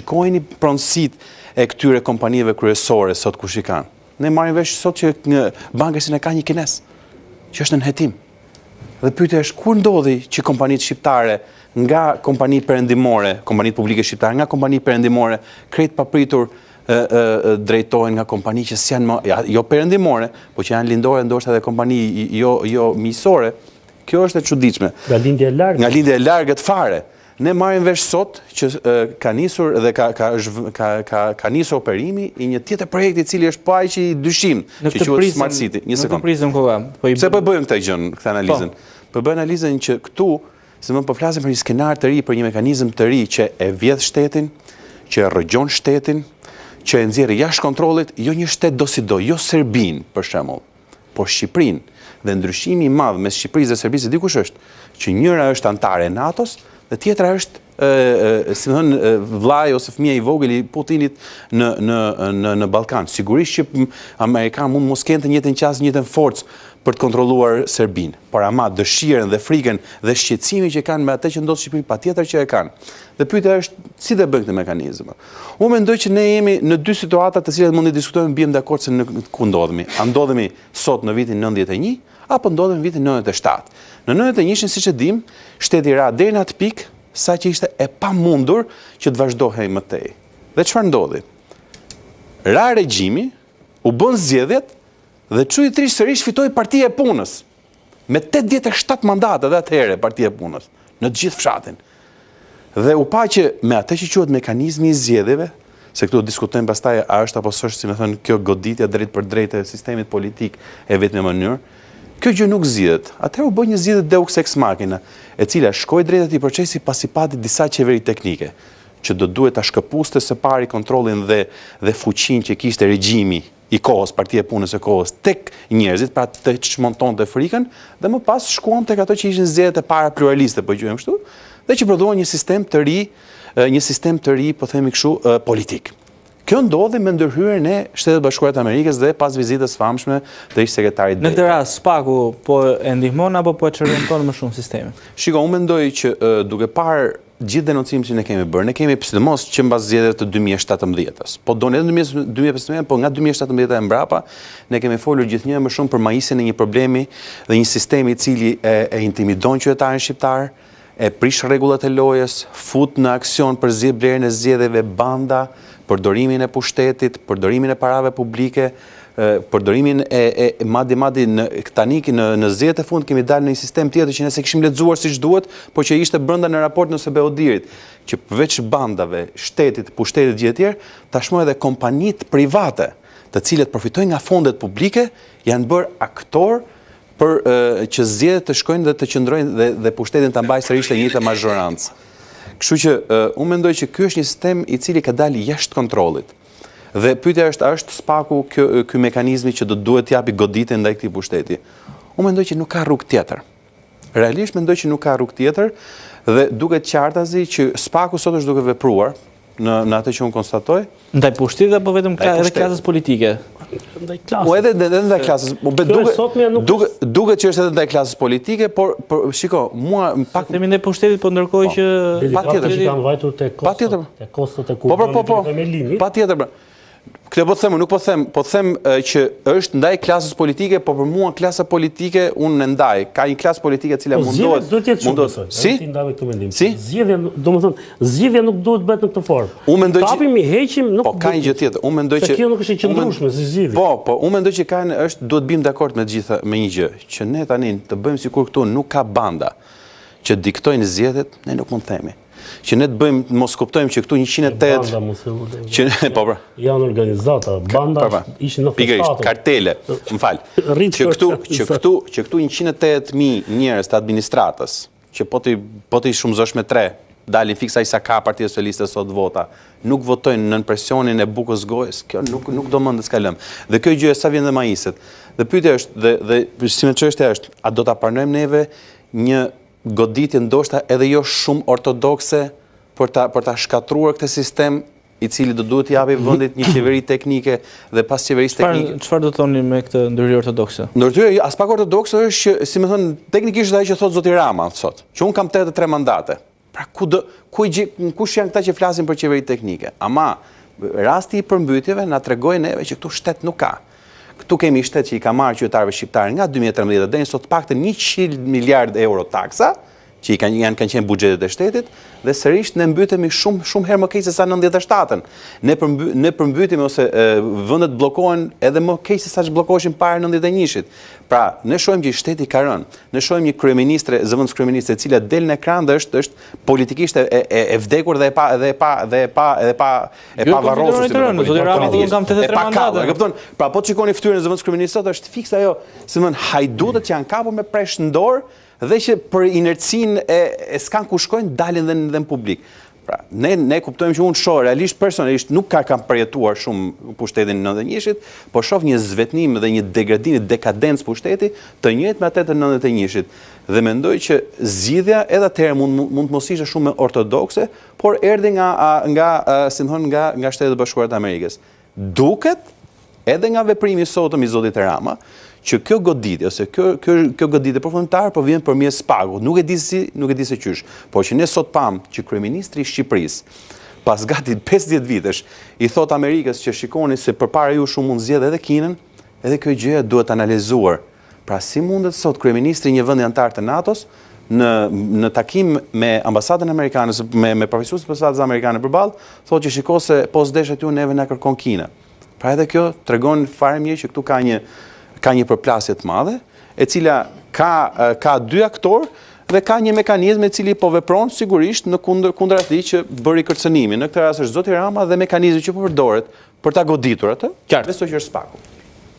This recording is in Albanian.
Shikojeni pronësitë e këtyre kompanive kryesore sot kush i kanë. Ne marrim vesh sot që Banka e ka një kines, që është në hetim. Dhe pyetja është kur ndodhi që kompanitë shqiptare nga kompani perëndimore, kompanitë publike shqiptare, nga kompani perëndimore, krejt papritur drejtohen nga kompani që s'janë më, jo perëndimore, po që janë lindore, ndoshta edhe kompani jo miqësore. Kjo është e çuditshme. Nga lindje e largët fare. Ne marrim vesh sot që ka nisur dhe ka nisur operimi i një tjetër projekti i cili është pa aq i dyshim, që quhet Smart City. Një sekond. Pse po bëjmë këtë analizën? Po bëjmë analizën që këtu, se më po flasim për një skenar të ri, për një mekanizëm të ri që e vjedh shtetin, që e rrëgjon shtetin, që e nxjerr jashtë kontrollit, jo një shtet do si do, jo Serbinë për shembull, por Shqipërinë. Dhe ndryshimi i madh mes Shqipërisë dhe Serbisë dikush është që njëra është antare e NATO-s dhe tjetra është si më thënë vllai ose fëmia i vogël i Putinit në Ballkan. Sigurisht që Amerikanë mund mos kenë të njëjtën qasje, të njëjtën forcë për të kontrolluar Serbinë, por ama dëshirën dhe frikën dhe shqetësimin që kanë me atë që ndodh në Shqipëri, patjetër që e kanë. Dhe pyetja është si të bëjnë këtë mekanizëm. Unë mendoj që ne jemi në dy situata të cilat mund të diskutojmë, bëjmë dakord se ku ndodhemi. A ndodhemi sot në vitin 91 apo ndodhemi në vitin 97? Në 91, siç e dim, shteti ra deri në atë pikë sa që ishte e pamundur që të vazhdohej më tej. Dhe çfarë ndodhi? Ra regjimi, u bën zgjedhjet dhe çuditërisht sërish fitoi Partia e Punës me 87 mandate dhe atëherë Partia e Punës në të gjithë fshatin. Dhe u pa që me atë që quhet mekanizmi i zgjedhjeve, se këtu diskutojmë pastaj a është apo s'është, si më thënë, kjo goditja drejt për drejt e sistemit politik e vetme mënyrë, kjo gjë nuk zgjidhet. Atëherë u bë një zgjedhje deux ex machina, e cila shkoi drejt atij procesi pasi pati disa qeveri teknike, që do duhet ta shkëpuste së pari kontrollin dhe fuqinë që kishte regjimi i kohës, Partia e Punës e kohës, tek njerëzit, pra të çmontonte frikën, dhe më pas shkuan tek ato që ishin zgjedhjet e para pluraliste, po quajmë kështu, dhe që prodhuan një sistem të ri, po themi kështu, politik. Kjo ndodhi me ndërhyrjen e Shtetet Bashkuara të Amerikës dhe pas vizitës famshme të ish sekretarit. Në këtë rast SPAK-u po e ndihmon apo po e çrregton më shumë sistemin? Shiko, unë mendoj që duke parë gjithë denoncimin që ne kemi bërë, ne kemi sidomos që mbas zgjedhjeve të 2017-s. Po do në 2015, po nga 2017 e mbrapa, ne kemi folur gjithnjë më shumë për majisjen e një problemi dhe një sistemi i cili e intimidon qytetarin shqiptar, e prish rregullat e lojës, fut në aksion për blerjen e zgjedhjeve banda, përdorimin e pushtetit, përdorimin e parave publike, përdorimin e madje tani në zgjedhjet e fundit kemi dalë në një sistem tjetër që nëse kishim lexuar siç duhet, por që ishte brenda në raport në SBO-dirit, që përveç bandave, shtetit, pushtetit gjithë tjerë, tashmë edhe kompanitë private, të cilët profitojnë nga fondet publike, janë bërë aktor për që zgjedhjet të shkojnë dhe të qëndrojnë dhe pushtetin ta mbajë sërish të njëjtë mazhorancë. Kështu që unë mendoj që ky është një sistem i cili ka dalë jashtë kontrollit. Dhe pyetja është, a është SPAK-u ky mekanizmi që do duhet t'japi goditje ndaj këtij pushteti? Unë mendoj që nuk ka rrugë tjetër. Realisht mendoj që nuk ka rrugë tjetër dhe duket qartazi që SPAK-u sot është duke vepruar në atë që unë konstatoj. Ndaj pushtetit apo vetëm edhe klasës politike? Ndaj klasës. Po edhe ndaj klasës. Duket që është edhe ndaj klasës politike, por shiko, mua pak themi ndaj pushtetit, po ndërkohë që patjetër që kanë vajtur te kostot e kubanit. Patjetër. Këtë po të them, nuk po them që është ndaj klasës politike, po për mua klasa politike unë ndaj. Ka një klasë politike e cila mundohet. Si? Si? Zgjedhja nuk duhet bëhet në këtë formë. Unë mendoj që kapim i heqim nuk. Po ka një gjë tjetër. Unë mendoj që kjo nuk është e qëndrueshme si zgjedhje. Po, unë mendoj që duhet bim dakord me gjitha me një gjë, që ne tani të bëjmë sikur këtu nuk ka banda që diktojnë zgjedhjet, ne nuk mund të themi. Që ne të bëjmë, mos kuptojmë që këtu 108 që janë organizata, banda ishin në pikërisht kartele, m'fal. Që këtu 108.000 njerëz të administratës, që po ti shumëzosh me 3, dalin fiksa sa ka Partia Socialiste sot vota, nuk votojnë nën presionin e bukës gojës, kjo nuk do mend të skalëm. Dhe kjo gjë sa vjen dhe majiset. Dhe pyetja është dhe si më çështja është, a do ta pranojmë neve një goditje ndoshta edhe jo shumë ortodokse për ta shkatruar këtë sistem i cili do duhet japi vendit një qeveri teknike dhe pas qeverisë teknike. Çfarë do thoni me këtë ndërhyrje ortodokse? Ndërhyrje as pak ortodokse është që, si më thon, teknikisht ajo që thot zoti Rama sot, që un kam 83 mandate. Pra kush janë këta që flasin për qeveri teknike? Ama rasti i përmbytjeve na tregoi neve që këtu shtet nuk ka. Këtu kemi shtet që i ka marrë qytetarëve shqiptarë nga 2013 deri sot paktën 100 miliard euro taksa, që kanë qenë buxhetet e shtetit, dhe sërish ne mbytemi shumë herë më keq se sa 97-ën. Ne përmbytemi ose vendet bllokohen edhe më keq se sa ç'bllokoheshin para 91-shit. Pra, ne shohim që shteti ka rënë. Ne shohim një kryeministre, zëvendës kryeministre, e cila del në ekran dhe është politikisht e vdekur dhe e pa varrosur. Zoti Rama kam 83 mandate. Kupton? Pra, po shikoni fytyrën e zëvendës kryeministrit, është fikse ajo, si më hajdutët që janë kapur me presh në dorë, dhe që për inercinë e s'kan ku shkojnë, dalin dhe në publik. Pra, ne kuptojmë që unë shoh realisht personalisht nuk kam përjetuar shumë pushtetin në 91-shit, po shoh një zvetnim dhe një degradim, një dekadencë pushteti të njëjtë me atë të 91-shit. Dhe mendoj që zgjidhja edhe atëherë mund të mos ishte shumë ortodokse, por erdhi nga Shtetet e Bashkuara të Amerikës. Duket edhe nga veprimi i sotëm i zotit Rama, që kjo goditje ose kjo goditje përfundimtare po vjen përmes spagut. Nuk e di se qysh, por që ne sot pam që kryeministri i Shqipërisë pas gati 50 vitesh i thot Amerikës që shikoni se përpara ju shumë mund zgjedh edhe Kinën, edhe kjo gjë duhet analizuar. Pra si mundet sot kryeministri një vendi antar të NATO-s në takim me ambasadën amerikane, me përfaqësuesin e ambasadës amerikane përballë, thotë që shiko se po s'desh aty neve na kërkon Kina. Pra edhe kjo tregon fare mirë që këtu ka një përplasje të madhe, e cila ka dy aktor dhe ka një mekanizëm i cili po vepron sigurisht në kundër atij që bëri kërcënimin. Në këtë rast është zoti Rama dhe mekanizmi që po përdoret për ta goditur atë, besoj që është spaku.